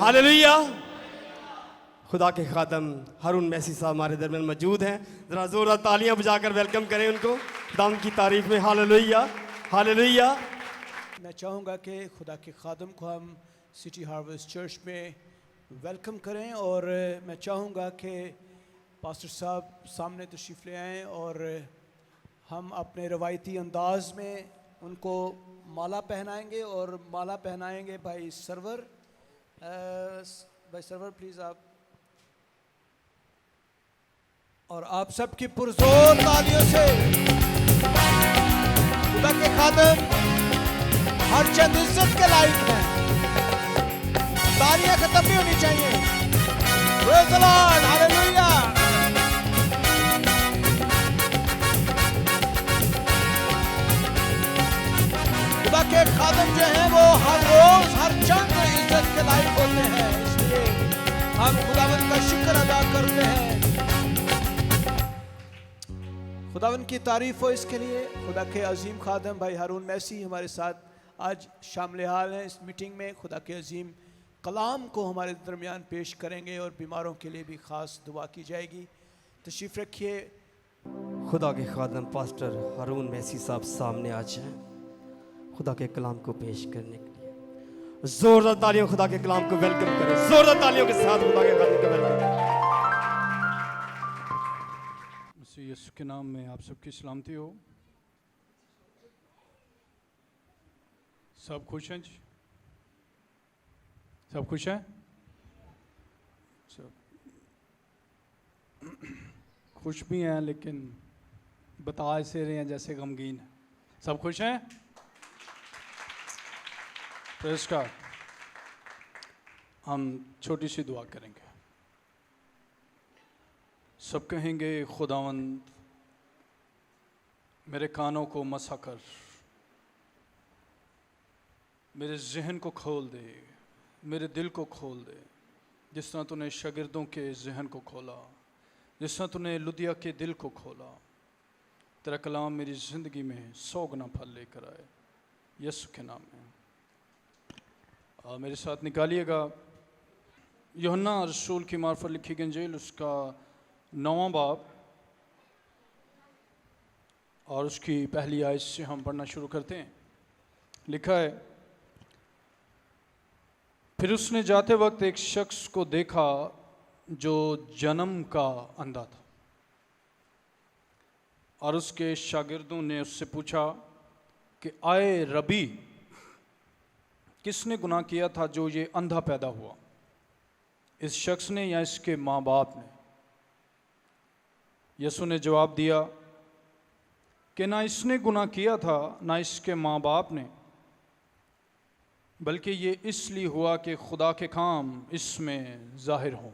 Hallelujah. खुदा के खादम हारून मैसी साहब हमारे दरमियान मौजूद हैं। ज़रा ज़ोरदार तालियां बजाकर वेलकम करें उनको खुदा की तारीफ में। Hallelujah hallelujah. मैं चाहूँगा कि खुदा के खादम को हम सिटी हार्वेस्ट चर्च में वेलकम करें और मैं चाहूँगा कि पास्टर साहब सामने तशरीफ़ ले आएँ और हम अपने रवायती अंदाज में उनको माला पहनाएंगे और माला पहनाएंगे भाई सरवर। भाई सरवर प्लीज़ आप, और आप सबकी पुरजोर तालियों से खुदा के खादम हर चंद इज्जत के लायक हैं। तालियां खत्म नहीं होनी चाहिए। Praise the Lord, hallelujah. खुदा के खादम जो हैं वो हर रोज हर चंद इज्जत के लायक होते हैं, इसलिए हम खुदावंद का शुक्र अदा करते हैं। खुदावंद की तारीफ हो इसके लिए। खुदा के अजीम खादम भाई हारून मैसी हमारे साथ आज शामिल हाल हैं इस मीटिंग में। खुदा के अजीम कलाम को हमारे दरमियान पेश करेंगे और बीमारों के लिए भी ख़ास दुआ की जाएगी। तशरीफ़ रखिए। खुदा के खादम पास्टर हारून मैसी साहब सामने आ जाएं खुदा के कलाम को पेश करने के लिए। जोरदार तालियों खुदा के कलाम को वेलकम करें। जोरदार तालियों के साथ खुदा के कलाम को वेलकम करें। मसीह यीशु के नाम में आप सबकी सलामती हो। सब खुश हैं जी? सब खुश हैं? सब खुश भी हैं लेकिन बता ऐसे रहे हैं जैसे गमगीन हैं। सब खुश हैं? Praise God. हम छोटी सी दुआ करेंगे। सब कहेंगे खुदावंद मेरे कानों को मसा कर, मेरे जहन को खोल दे, मेरे दिल को खोल दे, जिस तरह तूने शागिर्दों के जहन को खोला, जिस तरह तूने लुदिया के दिल को खोला। तेरा कलाम मेरी ज़िंदगी में 100 गुना फल लेकर आए यीशु के नाम में। मेरे साथ निकालिएगा यूहन्ना रसूल की मार्फत लिखी गई इंजील उसका 9वां बाब और उसकी पहली आयत से हम पढ़ना शुरू करते हैं। लिखा है, फिर उसने जाते वक्त एक शख्स को देखा जो जन्म का अंधा था, और उसके शागिर्दों ने उससे पूछा कि आए रबी, किसने गुनाह किया था जो ये अंधा पैदा हुआ, इस शख्स ने या इसके माँ बाप ने? यीशु ने जवाब दिया कि ना इसने गुनाह किया था ना इसके माँ बाप ने, बल्कि ये इसलिए हुआ कि खुदा के काम इसमें जाहिर हों।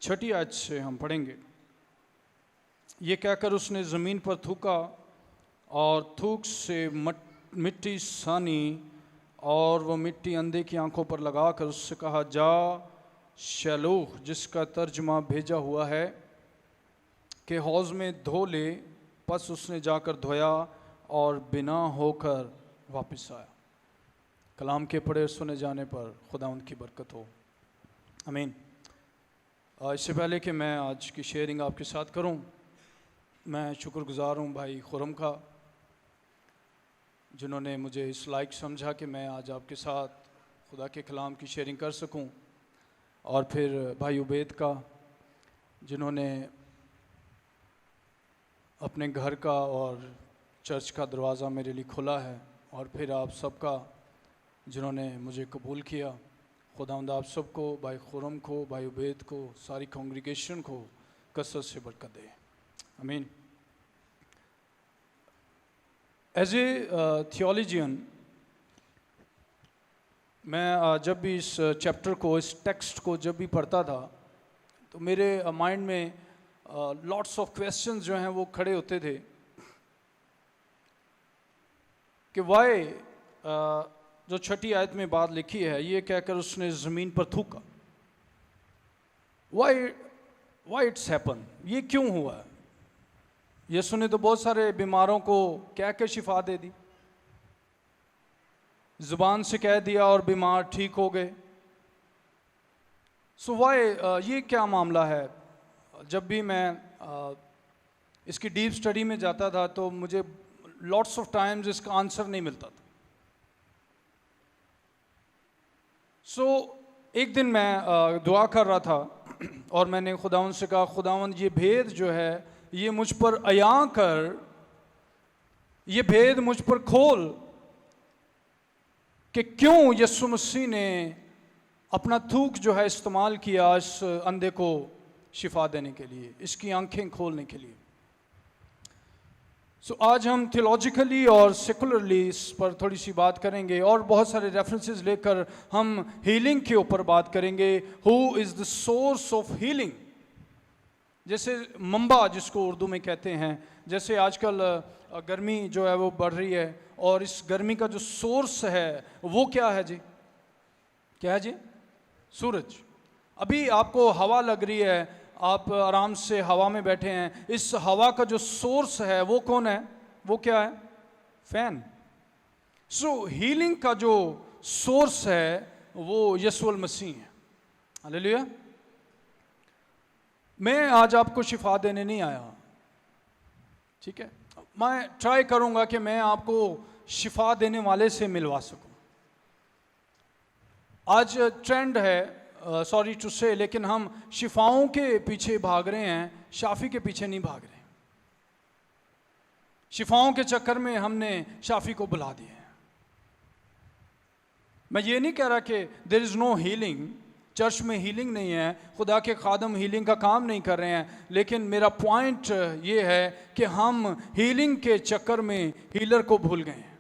6ठी आयत से हम पढ़ेंगे। ये कहकर उसने ज़मीन पर थूका और थूक से मिट्टी सानी और वह मिट्टी अंधे की आंखों पर लगाकर उससे कहा, जा शलोह, जिसका तर्जमा भेजा हुआ है कि हौज़ में धो ले। बस उसने जाकर धोया और बिना होकर वापस आया। कलाम के पढ़े सुने जाने पर खुदा उनकी बरकत हो, आमीन। इससे पहले कि मैं आज की शेयरिंग आपके साथ करूं, मैं शुक्रगुजार हूं भाई खुरम का, जिन्होंने मुझे इस लायक समझा कि मैं आज आपके साथ खुदा के कलाम की शेयरिंग कर सकूं, और फिर भाई उबैद का, जिन्होंने अपने घर का और चर्च का दरवाज़ा मेरे लिए खुला है, और फिर आप सबका जिन्होंने मुझे कबूल किया। खुदावंद आप सबको, भाई खुरम को, भाई उबैद को, सारी कांग्रीगेशन को कसरत से बरकत दे, आमीन। एज ए थियोलॉजियन, मैं जब भी इस चैप्टर को, इस टेक्स्ट को जब भी पढ़ता था तो मेरे माइंड में लॉट्स ऑफ क्वेश्चंस जो हैं वो खड़े होते थे कि वाई जो 6ठी आयत में बात लिखी है, ये कहकर उसने ज़मीन पर थूका, वाई इट्स हैपन, ये क्यों हुआ? यीशु ने तो बहुत सारे बीमारों को क्या क्या शिफा दे दी, ज़ुबान से कह दिया और बीमार ठीक हो गए। सो वाई ये क्या मामला है? जब भी मैं इसकी डीप स्टडी में जाता था तो मुझे लॉट्स ऑफ टाइम्स इसका आंसर नहीं मिलता था। सो एक दिन मैं दुआ कर रहा था और मैंने खुदावंद से कहा, खुदावंद ये भेद जो है ये मुझ पर अया कर, ये भेद मुझ पर खोल कि क्यों यीशु मसीह ने अपना थूक जो है इस्तेमाल किया इस अंधे को शिफा देने के लिए, इसकी आंखें खोलने के लिए। सो आज हम थियोलॉजिकली और सेकुलरली इस पर थोड़ी सी बात करेंगे और बहुत सारे रेफरेंसेस लेकर हम हीलिंग के ऊपर बात करेंगे। Who is the source of healing? जैसे मंबा जिसको उर्दू में कहते हैं, जैसे आजकल गर्मी जो है वो बढ़ रही है और इस गर्मी का जो सोर्स है वो क्या है जी? क्या है जी? सूरज। अभी आपको हवा लग रही है, आप आराम से हवा में बैठे हैं, इस हवा का जो सोर्स है वो कौन है? वो क्या है? फैन। सो हीलिंग का जो सोर्स है वो यीशु मसीह है। हालेलुया। मैं आज आपको शिफा देने नहीं आया, ठीक है? मैं ट्राई करूंगा कि मैं आपको शिफा देने वाले से मिलवा सकूं। आज ट्रेंड है, सॉरी टू से, लेकिन हम शिफाओं के पीछे भाग रहे हैं, शाफी के पीछे नहीं भाग रहे। शिफाओं के चक्कर में हमने शाफी को बुला दिया है। मैं ये नहीं कह रहा कि there is no healing, church में हीलिंग नहीं है, खुदा के खादम हीलिंग का काम नहीं कर रहे हैं, लेकिन मेरा पॉइंट ये है कि हम हीलिंग के चक्कर में हीलर को भूल गए हैं,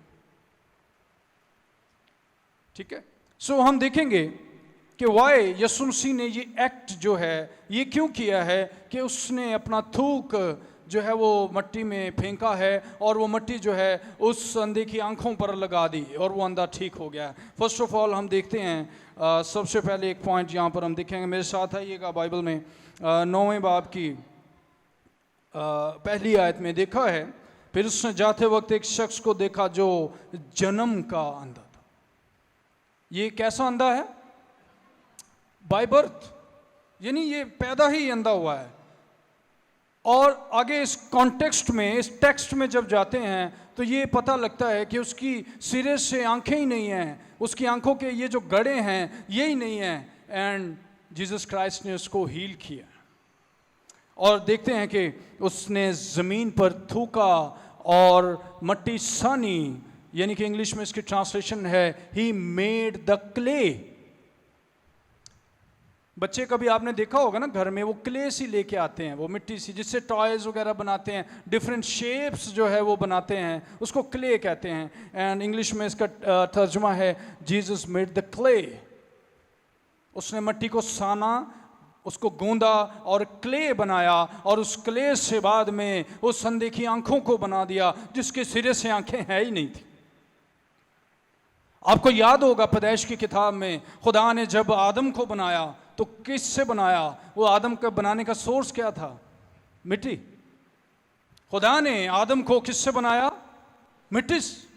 ठीक है? सो हम देखेंगे कि वाई यीशु मसीह ने ये एक्ट जो है ये क्यों किया है कि उसने अपना थूक जो है वो मट्टी में फेंका है और वो मट्टी जो है उस अंधे की आंखों पर लगा दी और वो अंधा ठीक हो गया। फर्स्ट ऑफ ऑल हम देखते हैं, सबसे पहले एक पॉइंट यहाँ पर हम देखेंगे, मेरे साथ आइएगा बाइबल में 9वें बाब की पहली आयत में देखा है, फिर उसने जाते वक्त एक शख्स को देखा जो जन्म का अंधा था। ये कैसा अंधा है? बाय बर्थ, यानी ये पैदा ही अंधा हुआ है। और आगे इस कॉन्टेक्स्ट में, इस टेक्स्ट में जब जाते हैं तो ये पता लगता है कि उसकी सिरे से आंखें ही नहीं हैं, उसकी आंखों के ये जो गड़े हैं ये ही नहीं हैं, एंड जीसस क्राइस्ट ने उसको हील किया। और देखते हैं कि उसने ज़मीन पर थूका और मट्टी सानी, यानी कि इंग्लिश में इसकी ट्रांसलेशन है ही मेड द क्ले। बच्चे कभी आपने देखा होगा ना, घर में वो क्ले सी लेके आते हैं, वो मिट्टी सी जिससे टॉयज वगैरह बनाते हैं, डिफरेंट शेप्स जो है वो बनाते हैं, उसको क्ले कहते हैं। एंड इंग्लिश में इसका तर्जुमा है जीसस मेड द क्ले। उसने मट्टी को साना, उसको गूंदा और क्ले बनाया, और उस क्ले से बाद में उस अंधे की आंखों को बना दिया जिसके सिरे से आंखें है ही नहीं थी। आपको याद होगा पैदाइश की किताब में खुदा ने जब आदम को बनाया तो किससे बनाया? वो आदम का बनाने का सोर्स क्या था? मिट्टी। खुदा ने आदम को किससे बनाया? मिट्टी से।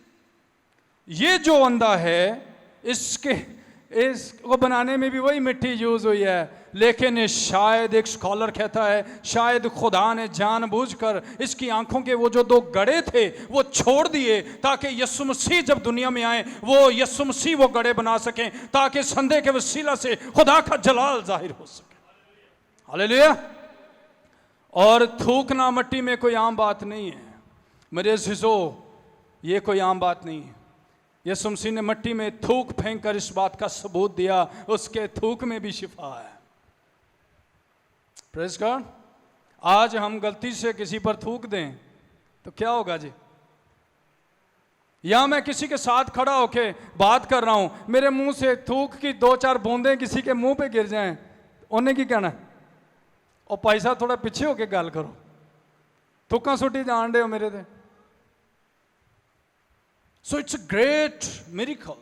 ये जो अंधा है इसको बनाने में भी वही मिट्टी यूज हुई है, लेकिन शायद एक स्कॉलर कहता है शायद खुदा ने जानबूझकर इसकी आंखों के वो जो दो गड़े थे वो छोड़ दिए ताकि यीशु मसीह जब दुनिया में आए वो यीशु मसीह वो गड़े बना सकें, ताकि संदेह के वसीला से खुदा का जलाल जाहिर हो सके। हालेलुया। और थूकना मट्टी में कोई आम बात नहीं है मेरे अज़ीज़ों, ये कोई आम बात नहीं है। यीशु मसीह ने मट्टी में थूक फेंक कर इस बात का सबूत दिया, उसके थूक में भी शिफा है। Praise God. आज हम गलती से किसी पर थूक दें तो क्या होगा जी? या मैं किसी के साथ खड़ा होके बात कर रहा हूं, मेरे मुंह से थूक की 2-4 बूंदें किसी के मुंह पे गिर जाएं, उन्हें की कहना? और पैसा थोड़ा पीछे होके गल करो, थूका सुटी जान दे हो मेरे ते। So it's a great miracle.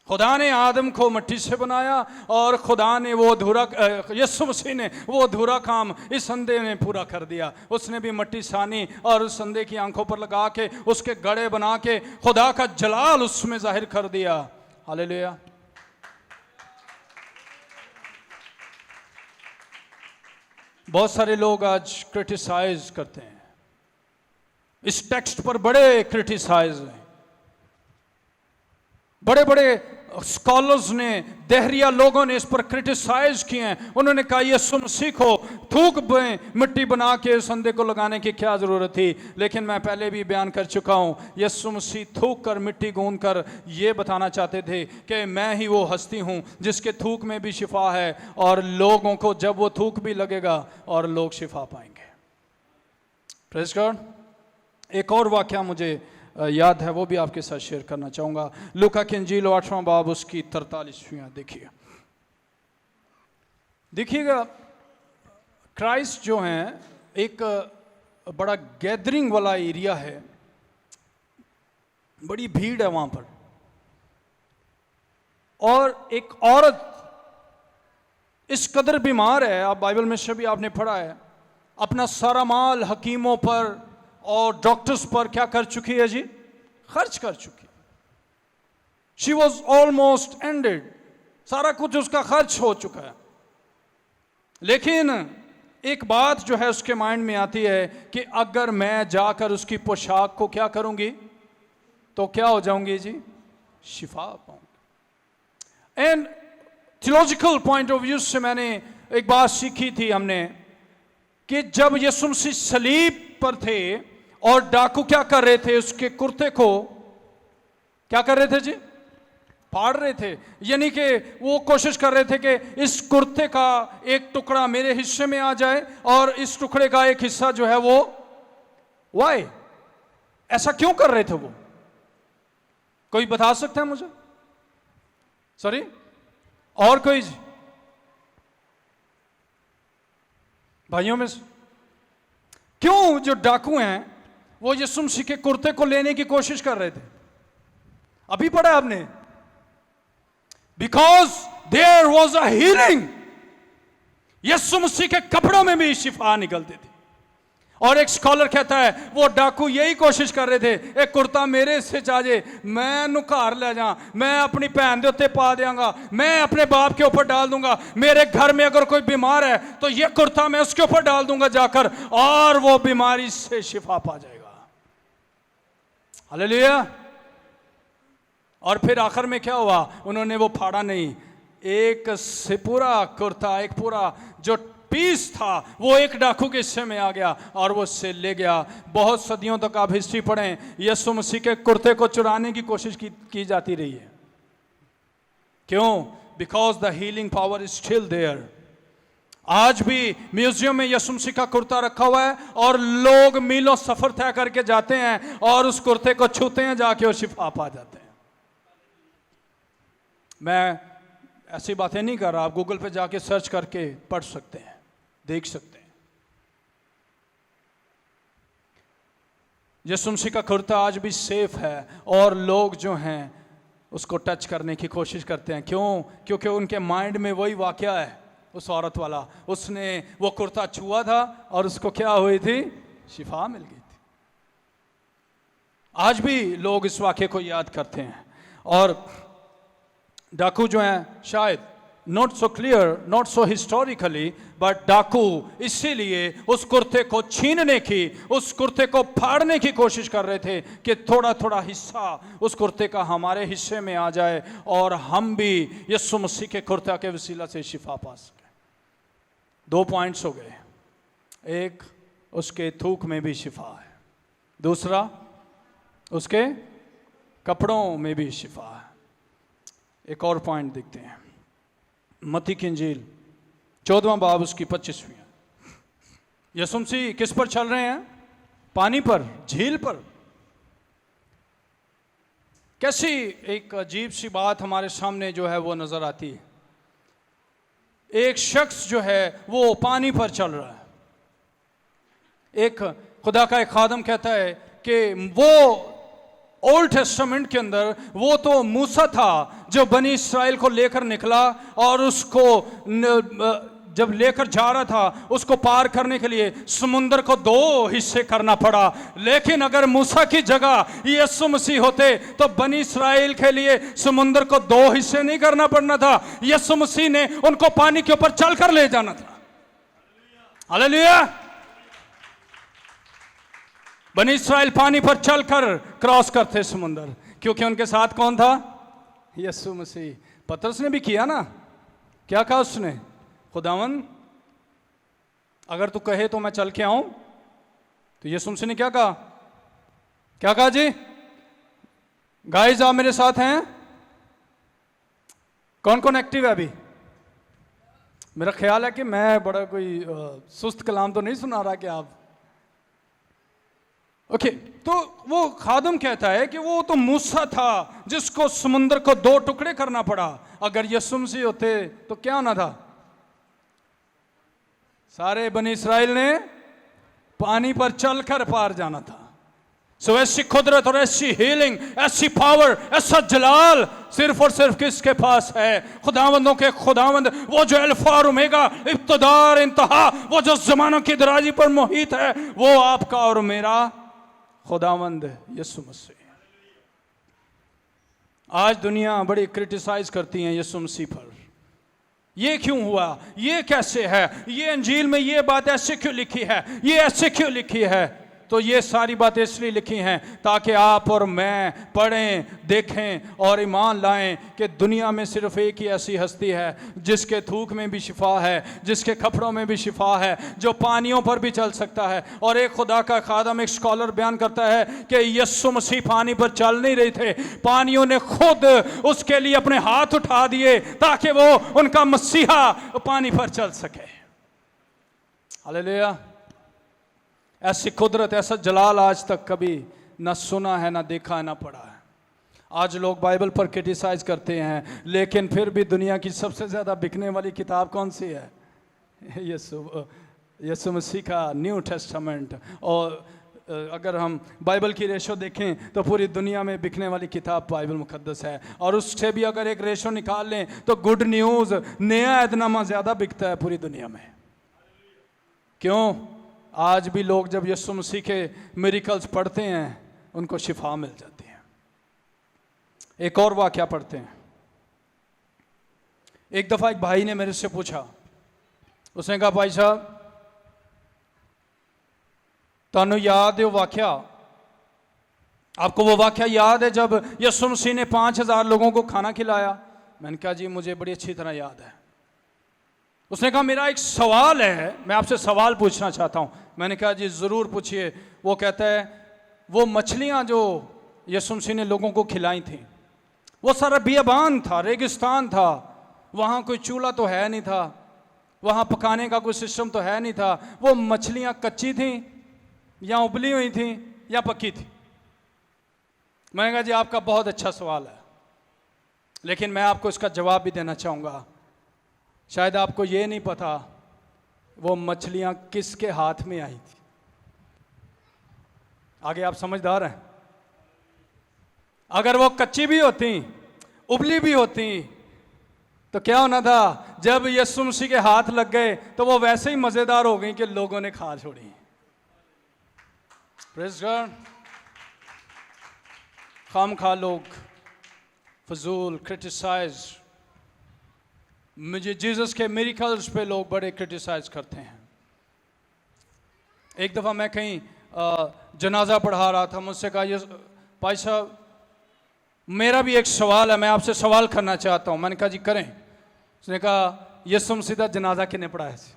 खुदा ने आदम को मिट्टी से बनाया और खुदा ने वो अधूरा यीशु मसीह ने वो अधूरा काम इस अंधे ने पूरा कर दिया। उसने भी मिट्टी सानी और उस अंधे की आंखों पर लगा के उसके गड़े बना के खुदा का जलाल उसमें जाहिर कर दिया। हालेलुया। बहुत सारे लोग आज क्रिटिसाइज करते हैं, इस टेक्स्ट पर बड़े क्रिटिसाइज हैं। बड़े बड़े स्कॉलर्स ने, देहरिया लोगों ने इस पर क्रिटिसाइज किए हैं। उन्होंने कहा यीशु मसीह को थूक में मिट्टी बना के उस अंधे को लगाने की क्या ज़रूरत थी। लेकिन मैं पहले भी बयान कर चुका हूँ, यीशु मसीह थूक कर मिट्टी गूंद कर ये बताना चाहते थे कि मैं ही वो हस्ती हूँ जिसके थूक में भी शिफा है, और लोगों को जब वो थूक भी लगेगा और लोग शिफा पाएंगे। Praise God. एक और वाक़या मुझे याद है, वो भी आपके साथ शेयर करना चाहूँगा। लूका की इंजील 8वां बाब उसकी 43वां देखिएगा। क्राइस्ट जो हैं, एक बड़ा गैदरिंग वाला एरिया है, बड़ी भीड़ है वहाँ पर, और एक औरत इस कदर बीमार है, आप बाइबल में से भी आपने पढ़ा है, अपना सारा माल हकीमों पर और डॉक्टर्स पर क्या कर चुकी है जी? खर्च कर चुकी। शी वॉज ऑलमोस्ट एंडेड, सारा कुछ उसका खर्च हो चुका है। लेकिन एक बात जो है उसके माइंड में आती है कि अगर मैं जाकर उसकी पोशाक को क्या करूंगी तो क्या हो जाऊंगी जी? शिफा पाऊंगी। And theological point of view से मैंने एक बात सीखी थी हमने, कि जब यीशु मसीह सलीब पर थे और डाकू क्या कर रहे थे, उसके कुर्ते को क्या कर रहे थे जी? फाड़ रहे थे। यानी कि वो कोशिश कर रहे थे कि इस कुर्ते का एक टुकड़ा मेरे हिस्से में आ जाए और इस टुकड़े का एक हिस्सा जो है वो, वाई ऐसा क्यों कर रहे थे वो? कोई बता सकता है मुझे? सॉरी, और कोई जी? भाइयों में से क्यों जो डाकू हैं वो यीशु मसीह के कुर्ते को लेने की कोशिश कर रहे थे? अभी पढ़ा आपने, because there was a healing. Yeshu Masih के कपड़ों में भी शिफा निकलती थी। और एक स्कॉलर कहता है वो डाकू यही कोशिश कर रहे थे, एक कुर्ता मेरे से चाहे मैं नुकार ले जा, मैं अपनी भैन के उत्ते पा देंगा, मैं अपने बाप के ऊपर डाल दूंगा, मेरे घर में अगर कोई बीमार है तो ये कुर्ता मैं उसके ऊपर डाल दूंगा जाकर, और वो बीमारी से शिफा पा जाएगा। हालेलुया। और फिर आखिर में क्या हुआ? उन्होंने वो फाड़ा नहीं, एक से पूरा कुर्ता, एक पूरा जो पीस था वो एक डाकू के हिस्से में आ गया और वो उससे ले गया। बहुत सदियों तक आप हिस्ट्री पढ़ें, यीशु मसीह के कुर्ते को चुराने की कोशिश की जाती रही है। क्यों? Because the healing power is still there. आज भी म्यूजियम में यीशु मसीह का कुर्ता रखा हुआ है और लोग मीलों सफर तय करके जाते हैं और उस कुर्ते को छूते हैं जाके और शिफा पा जाते हैं। मैं ऐसी बातें नहीं कर रहा, आप गूगल पे जाके सर्च करके पढ़ सकते हैं, देख सकते हैं। यीशु मसीह का कुर्ता आज भी सेफ है और लोग जो हैं उसको टच करने की कोशिश करते हैं। क्यों? क्योंकि उनके माइंड में वही वाकया है, उस औरत वाला, उसने वो कुर्ता छुआ था और उसको क्या हुई थी? शिफा मिल गई थी। आज भी लोग इस वाक्य को याद करते हैं। और डाकू जो हैं, शायद not so clear, not so historically, but डाकू इसीलिए उस कुर्ते को छीनने की, उस कुर्ते को फाड़ने की कोशिश कर रहे थे कि थोड़ा थोड़ा हिस्सा उस कुर्ते का हमारे हिस्से में आ जाए और हम भी यीशु मसीह के कुर्ते के वसीला से शिफा पा सकें। 2 पॉइंट्स हो गए, एक उसके थूक में भी शिफा है, दूसरा उसके कपड़ों में भी शिफा है। एक और पॉइंट देखते हैं, मत्ती की इंजील 14वां बाब उसकी 25वीं। यीशु मसीह किस पर चल रहे हैं? पानी पर, झील पर। कैसी एक अजीब सी बात हमारे सामने जो है वो नजर आती है। एक शख्स जो है वो पानी पर चल रहा है। एक खुदा का एक खादम कहता है कि वो ओल्ड टेस्टामेंट के अंदर वो तो मूसा था जो बनी इस्राएल को लेकर निकला और उसको जब लेकर जा रहा था उसको पार करने के लिए समुंदर को 2 हिस्से करना पड़ा। लेकिन अगर मूसा की जगह यीशु मसीह होते तो बनी इस्राएल के लिए समुंदर को 2 हिस्से नहीं करना पड़ना था, यीशु मसीह ने उनको पानी के ऊपर चलकर ले जाना था। हालेलुया। बनी इस्राएल पानी पर चलकर क्रॉस करते समुंदर, क्योंकि उनके साथ कौन था? यीशु मसीह। पतरस ने भी किया ना, क्या कहा उसने? खुदावन अगर तू कहे तो मैं चल के आऊं। तो यीशु मसीह ने क्या कहा? क्या कहा जी? गाइस आप मेरे साथ हैं? कौन कौन एक्टिव है अभी? मेरा ख्याल है कि मैं बड़ा कोई सुस्त कलाम तो नहीं सुना रहा कि आप ओके। तो वो खादम कहता है कि वो तो मूसा था जिसको समुंदर को 2 टुकड़े करना पड़ा। अगर यीशु मसीह होते तो क्या होना था? सारे बनी इस्राएल ने पानी पर चलकर पार जाना था। सो ऐसी कुदरत और ऐसी हीलिंग, ऐसी पावर, ऐसा जलाल सिर्फ और सिर्फ किसके पास है? खुदावंदों के खुदावंद, वो जो अल्फा और ओमेगा, इब्तिदा और इंतहा, वो जो जमानों की दराजी पर मोहित है, वो आपका और मेरा खुदावंद यीशु मसीह। आज दुनिया बड़ी क्रिटिसाइज करती है यीशु मसीह पर। ये क्यों हुआ? ये कैसे है? ये अंजील में ये बात ऐसे क्यों लिखी है? ये ऐसे क्यों लिखी है? तो ये सारी बातें इसलिए लिखी हैं ताकि आप और मैं पढ़ें, देखें और ईमान लाएं कि दुनिया में सिर्फ एक ही ऐसी हस्ती है जिसके थूक में भी शिफा है, जिसके कपड़ों में भी शिफा है, जो पानियों पर भी चल सकता है। और एक खुदा का खादम, एक स्कॉलर बयान करता है कि यीशु मसीह पानी पर चल नहीं रहे थे, पानियों ने खुद उसके लिए अपने हाथ उठा दिए ताकि वो उनका मसीहा पानी पर चल सके। हालेलुया। ऐसी कुदरत, ऐसा जलाल आज तक कभी ना सुना है, ना देखा है, ना पढ़ा है। आज लोग बाइबल पर क्रिटिसाइज करते हैं, लेकिन फिर भी दुनिया की सबसे ज़्यादा बिकने वाली किताब कौन सी है? यीशु मसीह का न्यू टेस्टामेंट। और अगर हम बाइबल की रेशो देखें तो पूरी दुनिया में बिकने वाली किताब बाइबल मुकद्दस है। और उससे भी अगर एक रेशो निकाल लें तो गुड न्यूज़, नया ऐदनामा ज़्यादा बिकता है पूरी दुनिया में। क्यों? आज भी लोग जब यीशु मसीह के मिरेकल्स पढ़ते हैं उनको शिफा मिल जाती है। एक और वाकया पढ़ते हैं। एक दफ़ा एक भाई ने मेरे से पूछा, उसने कहा भाई साहब तानू याद है वो वाकया? आपको वो वाकया याद है जब यीशु मसीह ने 5000 लोगों को खाना खिलाया? मैंने कहा जी मुझे बड़ी अच्छी तरह याद है। उसने कहा मेरा एक सवाल है, मैं आपसे सवाल पूछना चाहता हूँ। मैंने कहा जी ज़रूर पूछिए। वो कहता है वो मछलियाँ जो यीशु मसीह ने लोगों को खिलाई थी, वो सारा बियाबान था, रेगिस्तान था, वहाँ कोई चूल्हा तो है नहीं था, वहाँ पकाने का कोई सिस्टम तो है नहीं था। वो मछलियाँ कच्ची थीं या उबली हुई थीं या पक्की थी? मैंने कहा जी आपका बहुत अच्छा सवाल है, लेकिन मैं आपको इसका जवाब भी देना चाहूँगा। शायद आपको ये नहीं पता वो मछलियां किसके हाथ में आई थी। आगे आप समझदार हैं? अगर वो कच्ची भी होती, उबली भी होती, तो क्या होना था? जब यीशु मसीह के हाथ लग गए तो वो वैसे ही मजेदार हो गई कि लोगों ने खा छोड़ी। Praise God. खामखा लोग फजूल क्रिटिसाइज, मुझे जीसस के मिरेकल्स पे लोग बड़े क्रिटिसाइज करते हैं। एक दफ़ा मैं कहीं जनाजा पढ़ा रहा था, मुझसे कहा ये भाई साहब मेरा भी एक सवाल है, मैं आपसे सवाल करना चाहता हूँ। मैंने कहा जी करें। उसने कहा यीशु मसीह दा जनाजा किने पढ़ाया सी?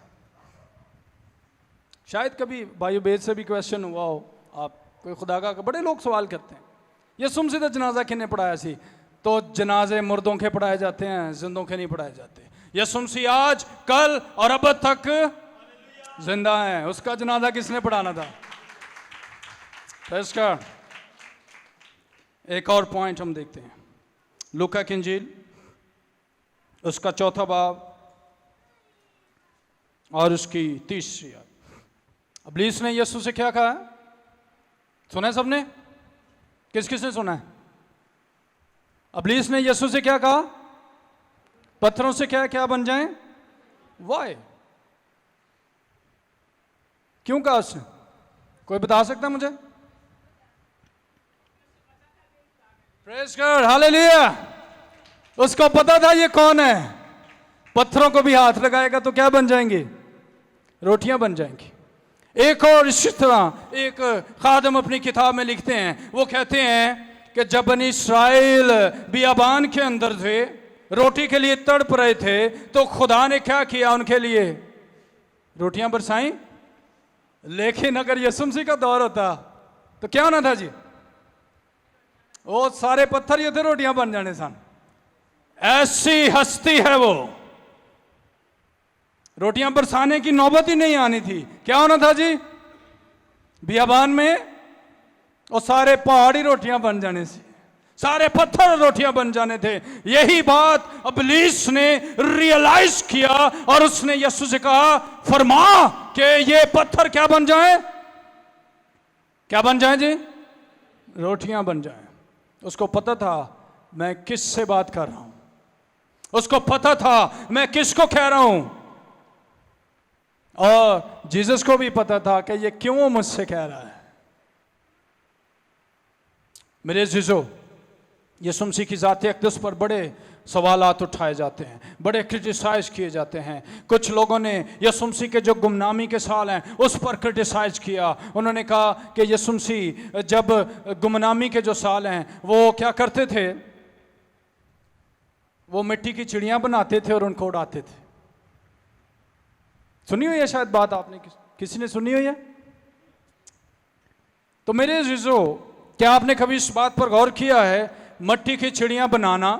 शायद कभी भाई बेद से भी क्वेश्चन हुआ हो, आप कोई खुदा का, बड़े लोग सवाल करते हैं यीशु मसीह दा जनाजा किने पढ़ाया सी? तो जनाजे मुर्दों के पढ़ाए जाते हैं, जिंदों के नहीं पढ़ाए जाते। यीशु मसीह आज, कल और अब तक जिंदा है। उसका जनाजा किसने पढ़ाना था? इसका एक और पॉइंट हम देखते हैं, लूका की इंजील उसका 4था बाब और उसकी 30वीं आयत। इब्लीस ने यीशु से क्या कहा? सुना सबने? किस किसने सुना है? इब्लीस ने यीशु से क्या कहा? पत्थरों से क्या क्या बन जाएं? वाई? क्यों कहा उसने? कोई बता सकता है मुझे? Praise God, hallelujah. उसको पता था ये कौन है। पत्थरों को भी हाथ लगाएगा तो क्या बन जाएंगी? रोटियां बन जाएंगी। एक और इसी तरह एक खादम अपनी किताब में लिखते हैं, वो कहते हैं कि जब बनी इस्राएल बियाबान के अंदर थे, रोटी के लिए तड़प रहे थे, तो खुदा ने क्या किया? उनके लिए रोटियां बरसाई। लेकिन अगर यीशु मसीह का दौर होता तो क्या होना था जी? वो सारे पत्थर ही थे, रोटियां बन जाने सन। ऐसी हस्ती है वो, रोटियां बरसाने की नौबत ही नहीं आनी थी। क्या होना था जी? बियाबान में और सारे पहाड़ी रोटियां बन जाने से, सारे पत्थर रोटियां बन जाने थे। यही बात इब्लीस ने रियलाइज किया और उसने यीशु से कहा, फरमा कि ये पत्थर क्या बन जाए? क्या बन जाए जी? रोटियां बन जाए। उसको पता था मैं किस से बात कर रहा हूं, उसको पता था मैं किसको कह रहा हूं, और जीसस को भी पता था कि ये क्यों मुझसे कह रहा है। मेरे जीजो, यीशु मसीह की ज़ात अक़दस पर बड़े सवालात उठाए जाते हैं, बड़े क्रिटिसाइज किए जाते हैं। कुछ लोगों ने यीशु मसीह के जो गुमनामी के साल हैं उस पर क्रिटिसाइज किया। उन्होंने कहा कि यीशु मसीह जब गुमनामी के जो साल हैं वो क्या करते थे? वो मिट्टी की चिड़ियां बनाते थे और उनको उड़ाते थे। सुनी हुई है शायद बात आपने, किसी ने सुनी हुई है? तो मेरे जीजो, क्या आपने कभी इस बात पर गौर किया है, मिट्टी की चिड़ियां बनाना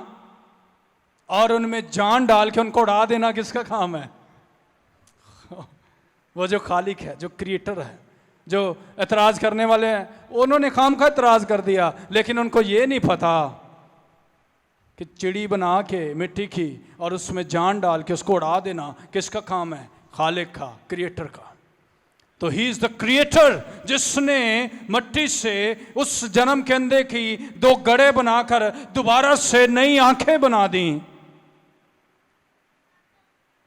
और उनमें जान डाल के उनको उड़ा देना किसका काम है? वो जो खालिक है, जो क्रिएटर है। जो एतराज करने वाले हैं उन्होंने खाम खा एतराज कर दिया, लेकिन उनको ये नहीं पता कि चिड़ी बना के मिट्टी की और उसमें जान डाल के उसको उड़ा देना किसका काम है? खालिक का, क्रिएटर का। तो ही इज द क्रिएटर, जिसने मिट्टी से उस जन्म के अंदे की 2 गड़े बनाकर दोबारा से नई आंखें बना दी।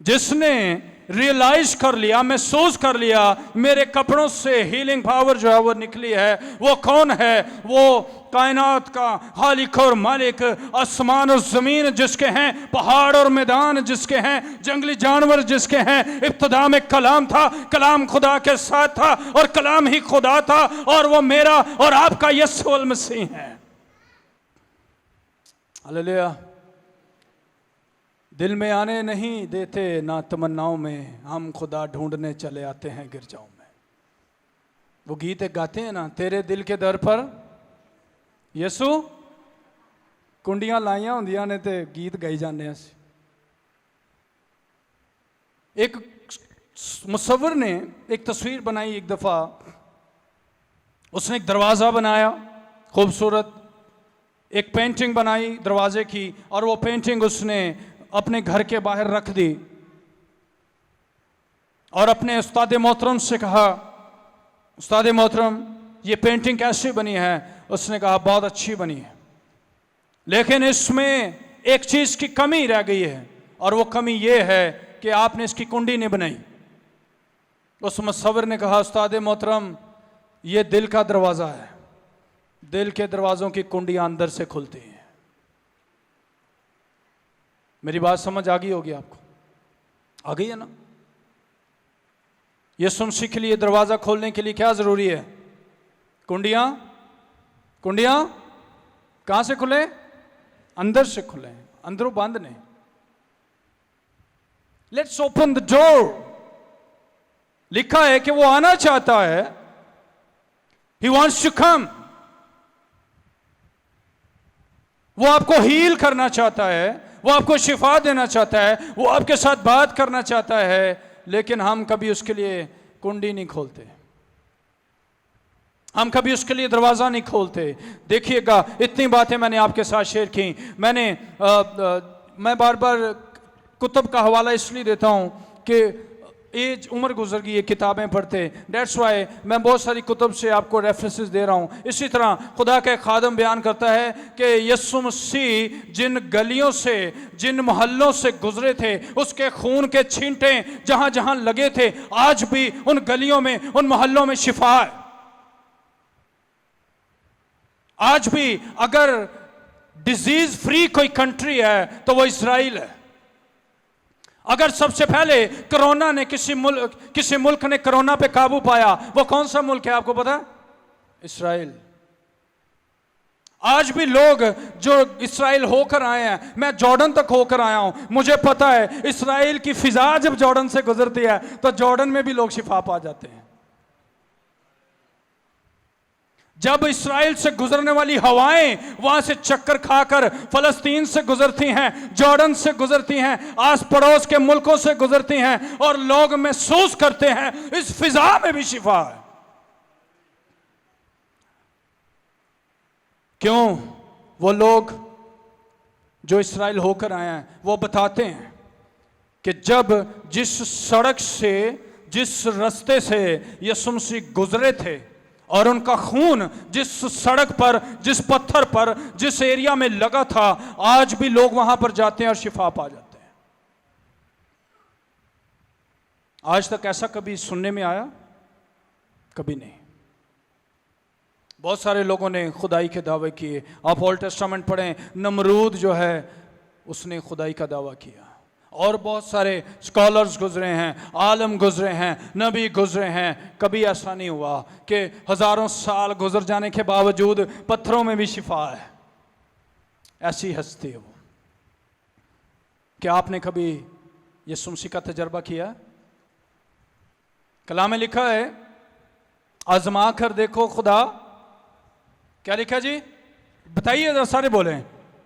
जिसने रियलाइज कर लिया, महसूस कर लिया, मेरे कपड़ों से हीलिंग पावर जो है वो निकली है। वो कौन है? वो कायनात का खालिक और मालिक, आसमान और ज़मीन जिसके हैं, पहाड़ और मैदान जिसके हैं, जंगली जानवर जिसके हैं। इब्तिदा में कलाम था, कलाम खुदा के साथ था और कलाम ही खुदा था, और वो मेरा और आपका यीशु मसीह है। हालेलुया। दिल में आने नहीं देते ना तमन्नाओं में, हम खुदा ढूंढने चले आते हैं गिरजाओं में। वो गीत एक गाते हैं ना, तेरे दिल के दर पर यसु कुंडियां लाइयां होंदियां ने ते गीत गाई जाने। एक मुसव्विर ने एक तस्वीर बनाई एक दफ़ा। उसने एक दरवाज़ा बनाया खूबसूरत, एक पेंटिंग बनाई दरवाजे की, और वो पेंटिंग उसने अपने घर के बाहर रख दी और अपने उस्ताद मोहतरम से कहा, उस्ताद मोहतरम ये पेंटिंग कैसी बनी है? उसने कहा बहुत अच्छी बनी है, लेकिन इसमें एक चीज़ की कमी रह गई है, और वो कमी ये है कि आपने इसकी कुंडी नहीं बनाई। उस मुसव्विर ने कहा, उस्ताद मोहतरम ये दिल का दरवाज़ा है, दिल के दरवाज़ों की कुंडियाँ अंदर से खुलती हैं। मेरी बात समझ आ गई होगी आपको? आ गई है ना? यीशु मसीह के लिए दरवाज़ा खोलने के लिए क्या ज़रूरी है? कुंडियाँ। कुंडियाँ कहाँ से खुले? अंदर से खुले, अंदरों बंद नहीं। Let's open the door. लिखा है कि वो आना चाहता है, ही वॉन्ट्स टू कम। वो आपको हील करना चाहता है, वो आपको शिफा देना चाहता है, वो आपके साथ बात करना चाहता है, लेकिन हम कभी उसके लिए कुंडी नहीं खोलते, हम कभी उसके लिए दरवाज़ा नहीं खोलते। देखिएगा, इतनी बातें मैंने आपके साथ शेयर की। मैं बार बार कुतुब का हवाला इसलिए देता हूँ कि एज उम्र गुजर गई है किताबें पढ़ते। डेट्स वाई मैं बहुत सारी कुतुब से आपको रेफरेंसेस दे रहा हूँ। इसी तरह खुदा का खादम बयान करता है कि यीशु मसीह जिन गलियों से, जिन मोहल्लों से गुजरे थे, उसके खून के छींटे जहाँ जहाँ लगे थे, आज भी उन गलियों में, उन मोहल्लों में शिफा है। आज भी अगर डिजीज फ्री कोई कंट्री है तो वो इजराइल है। अगर सबसे पहले कोरोना ने किसी मुल्क ने कोरोना पे काबू पाया, वो कौन सा मुल्क है आपको पता है? इस्राएल। आज भी लोग जो इस्राएल होकर आए हैं, मैं जॉर्डन तक होकर आया हूं, मुझे पता है इस्राएल की फिजा जब जॉर्डन से गुजरती है तो जॉर्डन में भी लोग शिफा पा जाते हैं। जब इस्राएल से गुजरने वाली हवाएं वहां से चक्कर खाकर फलस्तीन से गुजरती हैं, जॉर्डन से गुजरती हैं, आस पड़ोस के मुल्कों से गुजरती हैं, और लोग महसूस करते हैं इस फिजा में भी शिफा है। क्यों? वो लोग जो इस्राएल होकर आए हैं वो बताते हैं कि जब जिस सड़क से, जिस रास्ते से यीशु मसीह गुजरे थे और उनका खून जिस सड़क पर, जिस पत्थर पर, जिस एरिया में लगा था, आज भी लोग वहां पर जाते हैं और शिफा पा जाते हैं। आज तक ऐसा कभी सुनने में आया? कभी नहीं। बहुत सारे लोगों ने खुदाई के दावे किए। आप ओल्ड टेस्टामेंट पढ़ें, नमरूद जो है उसने खुदाई का दावा किया, और बहुत सारे स्कॉलर्स गुजरे हैं, आलम गुजरे हैं, नबी गुजरे हैं। कभी ऐसा नहीं हुआ कि हजारों साल गुजर जाने के बावजूद पत्थरों में भी शिफा है। ऐसी हस्ती है वो। क्या आपने कभी यीशु मसीह का तजर्बा किया? कलाम में लिखा है, आजमा कर देखो खुदा। क्या लिखा जी? बताइए जरा, सारे बोले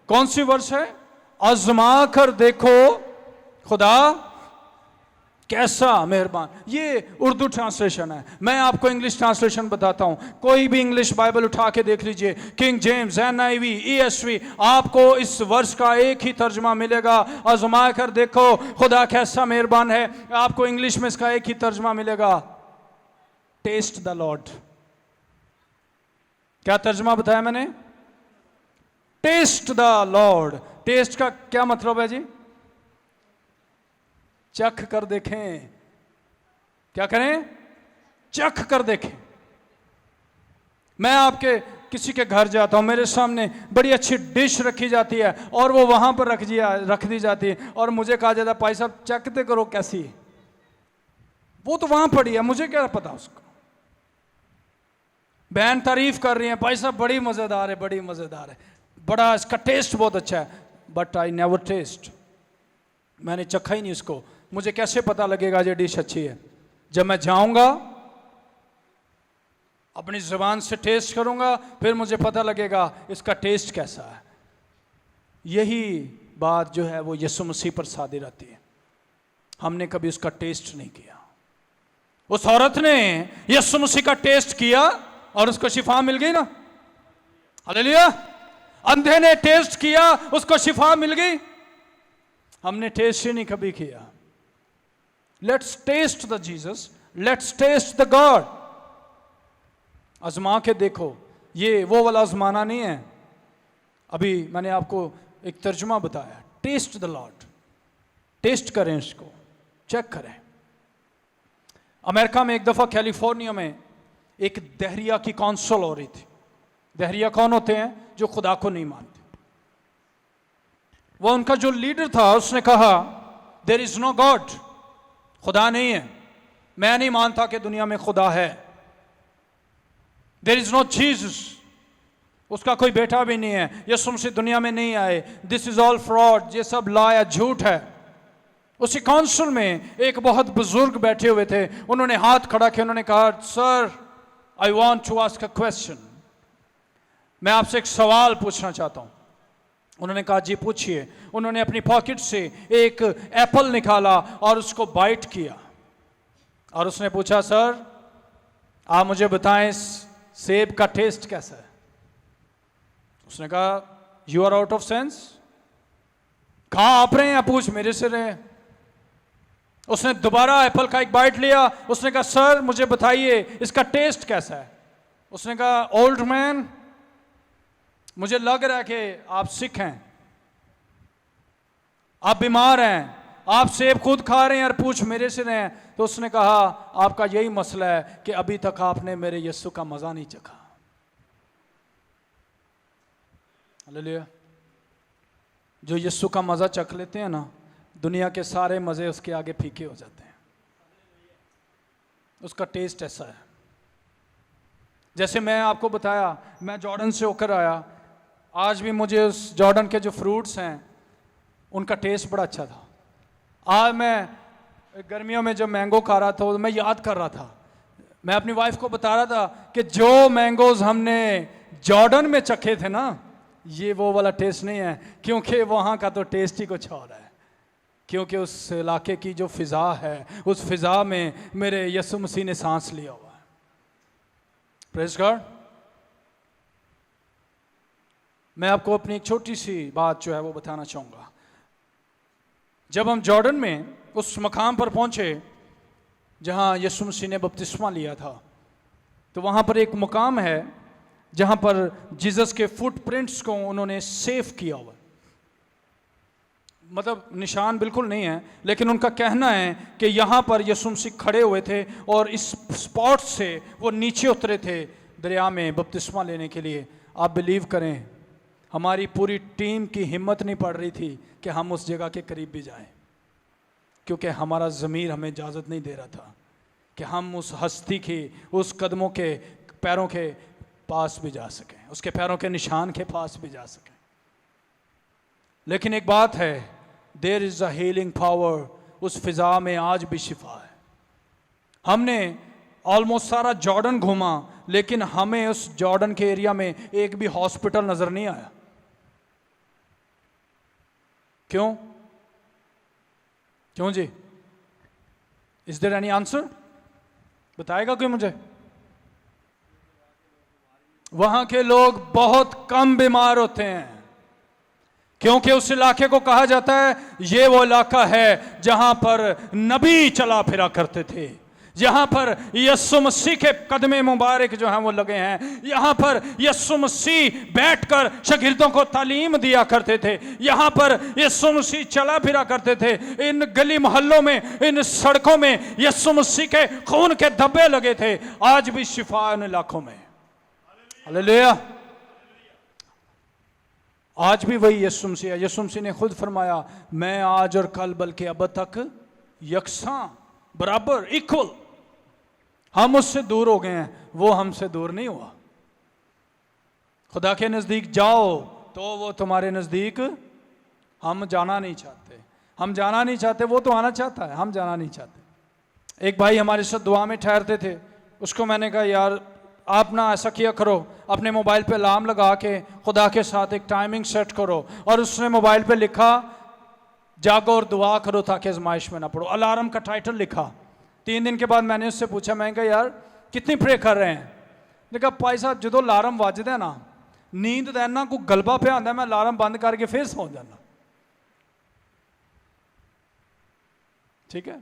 कौन सी वर्ष है? आजमा कर देखो खुदा कैसा मेहरबान। ये उर्दू ट्रांसलेशन है, मैं आपको इंग्लिश ट्रांसलेशन बताता हूं। कोई भी इंग्लिश बाइबल उठा के देख लीजिए, किंग जेम्स, NIV, ESV, आपको इस वर्ष का एक ही तर्जमा मिलेगा, आजमा कर देखो खुदा कैसा मेहरबान है। आपको इंग्लिश में इसका एक ही तर्जमा मिलेगा, टेस्ट द लॉर्ड। क्या तर्जमा बताया मैंने? Test the Lord. टेस्ट का क्या मतलब है जी? चख कर देखें। क्या करें? चख कर देखें। मैं आपके किसी के घर जाता हूं, मेरे सामने बड़ी अच्छी डिश रखी जाती है और वो वहां पर रख दी जाती है, और मुझे कहा जाता है भाई साहब चखते करो कैसी है। वो तो वहां पड़ी है, मुझे क्या पता उसको। बहन तारीफ कर रही है, भाई साहब बड़ी मजेदार है, बड़ी मजेदार है, बड़ा इसका टेस्ट बहुत अच्छा है। But I never taste. मैंने चखा ही नहीं इसको। मुझे कैसे पता लगेगा ये डिश अच्छी है? जब मैं जाऊंगा, अपनी जुबान से टेस्ट करूंगा, फिर मुझे पता लगेगा इसका टेस्ट कैसा है। यही बात जो है वो यीशु मसीह पर सादी रहती है। हमने कभी उसका टेस्ट नहीं किया। उस औरत ने यीशु मसीह का टेस्ट किया और उसको शिफा मिल गई ना। हालेलुया। अंधे ने टेस्ट किया, उसको शिफा मिल गई। हमने टेस्ट ही नहीं कभी किया। Let's taste the Jesus, let's taste the God. आजमा के देखो। ये वो वाला आजमाना नहीं है। अभी मैंने आपको एक तर्जुमा बताया, टेस्ट द लॉर्ड। टेस्ट करें इसको, चेक करें। अमेरिका में एक दफा कैलिफोर्निया में एक दहरिया की काउंसिल हो रही थी। दहरिया कौन होते हैं? जो खुदा को नहीं मानते। वो उनका जो लीडर था उसने कहा देयर इज नो गॉड, खुदा नहीं है। मैं नहीं मानता कि दुनिया में खुदा है। देयर इज नो जीसस, उसका कोई बेटा भी नहीं है। यीशु मसीह दुनिया में नहीं आए। दिस इज ऑल फ्रॉड, ये सब लाया झूठ है। उसी काउंसिल में एक बहुत बुजुर्ग बैठे हुए थे। उन्होंने हाथ खड़ा किया, उन्होंने कहा sir I want to ask a question, मैं आपसे एक सवाल पूछना चाहता हूं। उन्होंने कहा जी पूछिए। उन्होंने अपनी पॉकेट से एक एप्पल निकाला और उसको बाइट किया, और उसने पूछा सर आप मुझे बताएं सेब का टेस्ट कैसा है? उसने कहा you are out of sense, कहां आप रहे हैं? पूछ मेरे से रहे। उसने दोबारा एप्पल का एक बाइट लिया। उसने कहा सर मुझे बताइए इसका टेस्ट कैसा है। उसने कहा ओल्ड मैन मुझे लग रहा है कि आप सिक हैं, आप बीमार हैं, आप सेब खुद खा रहे हैं और पूछ मेरे से रहे हैं। तो उसने कहा आपका यही मसला है कि अभी तक आपने मेरे यीशु का मजा नहीं चखा। हालेलुया। जो यीशु का मजा चख लेते हैं ना, दुनिया के सारे मजे उसके आगे फीके हो जाते हैं। उसका टेस्ट ऐसा है। जैसे मैं आपको बताया, मैं जॉर्डन से होकर आया, आज भी मुझे उस जॉर्डन के जो फ्रूट्स हैं उनका टेस्ट बड़ा अच्छा था। आज मैं गर्मियों में जब मैंगो खा रहा था तो मैं याद कर रहा था, मैं अपनी वाइफ को बता रहा था कि जो मैंगोज हमने जॉर्डन में चखे थे ना, ये वो वाला टेस्ट नहीं है, क्योंकि वहाँ का तो टेस्ट ही कुछ और है। क्योंकि उस इलाके की जो फिज़ा है, उस फिज़ा में मेरे यीशु मसीह ने सांस लिया हुआ है। Praise God. मैं आपको अपनी एक छोटी सी बात जो है वो बताना चाहूँगा। जब हम जॉर्डन में उस मकाम पर पहुँचे जहाँ यीशु मसीह ने बपतिस्मा लिया था, तो वहाँ पर एक मुकाम है जहाँ पर जीसस के फुटप्रिंट्स को उन्होंने सेव किया हुआ। मतलब निशान बिल्कुल नहीं है, लेकिन उनका कहना है कि यहाँ पर यीशु मसीह खड़े हुए थे और इस स्पॉट से वो नीचे उतरे थे दरिया में बपतिस्मा लेने के लिए। आप बिलीव करें, हमारी पूरी टीम की हिम्मत नहीं पड़ रही थी कि हम उस जगह के करीब भी जाएं, क्योंकि हमारा ज़मीर हमें इजाज़त नहीं दे रहा था कि हम उस हस्ती की, उस कदमों के, पैरों के पास भी जा सकें, उसके पैरों के निशान के पास भी जा सकें। लेकिन एक बात है, there is a healing power. उस फिज़ा में आज भी शिफा है। हमने ऑलमोस्ट सारा जॉर्डन घूमा, लेकिन हमें उस जॉर्डन के एरिया में एक भी हॉस्पिटल नजर नहीं आया। क्यों? क्यों जी? Is there any answer? बताएगा कोई मुझे? वहां के लोग बहुत कम बीमार होते हैं, क्योंकि उस इलाके को कहा जाता है ये वो इलाका है जहां पर नबी चला फिरा करते थे, जहां पर यीशु मसीह के कदमे मुबारक जो हैं वो लगे हैं, यहाँ पर यीशु मसीह बैठकर शागिर्दों को तालीम दिया करते थे, यहाँ पर यीशु मसीह चला फिरा करते थे। इन गली मोहल्लों में, इन सड़कों में यीशु मसीह के खून के धब्बे लगे थे। आज भी शिफा इन इलाकों में। हालेलुया। आज भी वही यीशु मसीह है। यीशु मसीह ने खुद फरमाया, मैं आज और कल बल्कि अब तक यकसां, बराबर, इक्वल। हम उससे दूर हो गए हैं, वो हमसे दूर नहीं हुआ। खुदा के नज़दीक जाओ तो वो तुम्हारे नज़दीक। हम जाना नहीं चाहते, हम जाना नहीं चाहते, वो तो आना चाहता है, हम जाना नहीं चाहते। एक भाई हमारे साथ दुआ में ठहरते थे, उसको मैंने कहा यार आप ना ऐसा किया करो, अपने मोबाइल पे अलार्म लगा के खुदा के साथ एक टाइमिंग सेट करो। और उसने मोबाइल पे लिखा जागो और दुआ करो ताकि आजमाइश में ना पड़ो। अलार्म का टाइटल लिखा। 3 दिन के बाद मैंने उससे पूछा, मैं कहा यार कितनी प्रे कर रहे हैं? ने कहा भाई साहब जो अलार्म वजदा है ना, नींद का इन्ना को गलबा पे आंदा, मैं अलार्म बंद करके फिर सो जाना। ठीक है,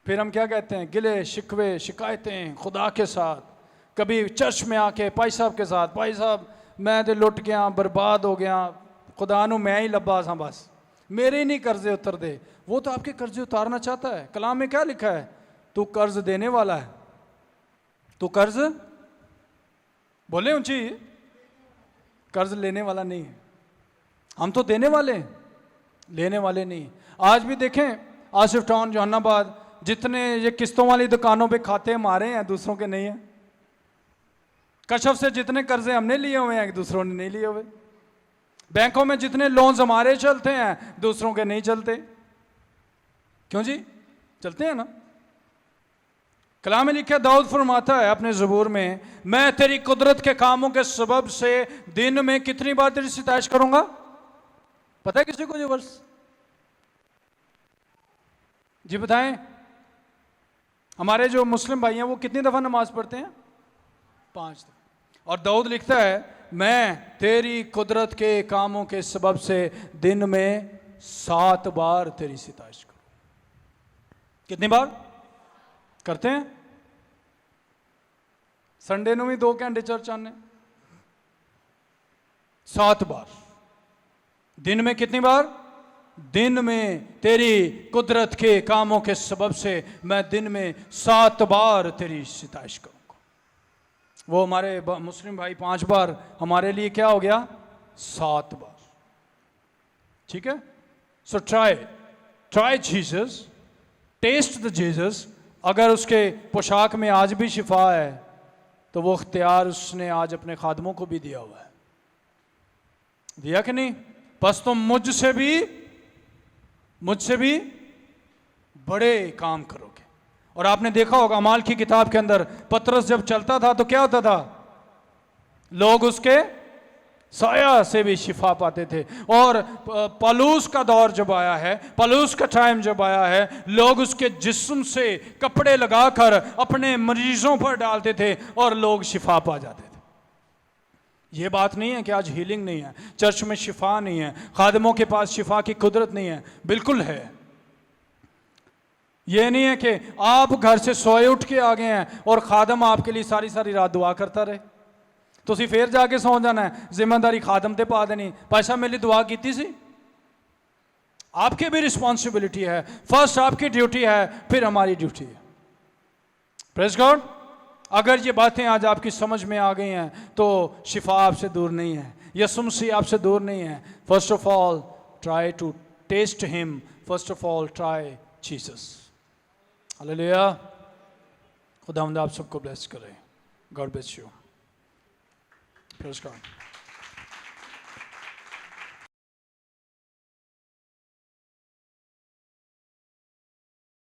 फिर हम क्या कहते हैं, गिले शिकवे शिकायतें खुदा के साथ। कभी चर्च में आके भाई साहब के साथ, भाई साहब मैं तो लुट गया, बर्बाद हो गया, खुदा नू मैं ही लब्बा सा, बस मेरे ही नहीं कर्जे उतर दे। वो तो आपके कर्जे उतारना चाहता है। कलाम में क्या लिखा है? तू कर्ज देने वाला है, तू कर्ज, बोले ऊंची, कर्ज लेने वाला नहीं है। हम तो देने वाले हैं, लेने वाले नहीं। आज भी देखें आसिफ टाउन जहानाबाद, जितने ये किस्तों वाली दुकानों पे खाते हमारे हैं, दूसरों के नहीं है। कशफ से जितने कर्जे हमने लिए हुए हैं, दूसरों ने नहीं लिए हुए। बैंकों में जितने लोन्स हमारे चलते हैं, दूसरों के नहीं चलते। क्यों जी? चलते हैं ना। कलाम में लिखा, दाऊद फरमाता है अपने ज़बूर में, मैं तेरी कुदरत के कामों के सबब से दिन में कितनी बार तेरी सिताइश करूंगा? पता है किसी को ये वर्ष? जी बताएं। हमारे जो मुस्लिम भाई हैं वो कितनी दफ़ा नमाज पढ़ते हैं? 5 दफ़ा। और दाऊद लिखता है, मैं तेरी कुदरत के कामों के सबब से दिन में 7 बार तेरी सिताइश करूं। कितनी बार करते हैं? संडे ਨੂੰ ਵੀ 2 ਘੰਟੇ चर्च आने। 7 बार। दिन में कितनी बार? दिन में तेरी कुदरत के कामों के सबब से मैं दिन में 7 बार तेरी सिताइश करूंगा। वो हमारे मुस्लिम भाई 5 बार, हमारे लिए क्या हो गया? 7 बार। ठीक है? So try Jesus, test the Jesus. अगर उसके पोशाक में आज भी शिफा है तो वो इख्तियार उसने आज अपने खादमों को भी दिया हुआ है। दिया कि नहीं? बस तुम मुझसे भी बड़े काम करोगे। और आपने देखा होगा अमाल की किताब के अंदर पतरस जब चलता था तो क्या होता था? लोग उसके साया से भी शिफा पाते थे। और पलूस का दौर जब आया है, पलूस का टाइम जब आया है, लोग उसके जिस्म से कपड़े लगाकर अपने मरीजों पर डालते थे और लोग शिफा पा जाते थे। ये बात नहीं है कि आज हीलिंग नहीं है, चर्च में शिफा नहीं है, खादमों के पास शिफा की कुदरत नहीं है। बिल्कुल है। ये नहीं है कि आप घर से सोए उठ के आ गए हैं और खादम आपके लिए सारी सारी रात दुआ करता रहे। ਤੁਸੀਂ ਫੇਰ ਜਾ ਕੇ ਸੌਂ ਜਾਣਾ है, जिम्मेदारी खादम ते पा देनी। भाई साहब मेरी दुआ की सी। आपकी भी रिस्पॉन्सिबिलिटी है। फर्स्ट आपकी ड्यूटी है, फिर हमारी ड्यूटी है। Praise God. अगर ये बातें आज आपकी समझ में आ गई हैं तो शिफा आपसे दूर नहीं है, यसुम मसीह आपसे दूर नहीं है। First of all try to test him, first of all try Jesus. Hallelujah. खुदावंद आप सबको ब्लेस करे। God bless you. Praise God.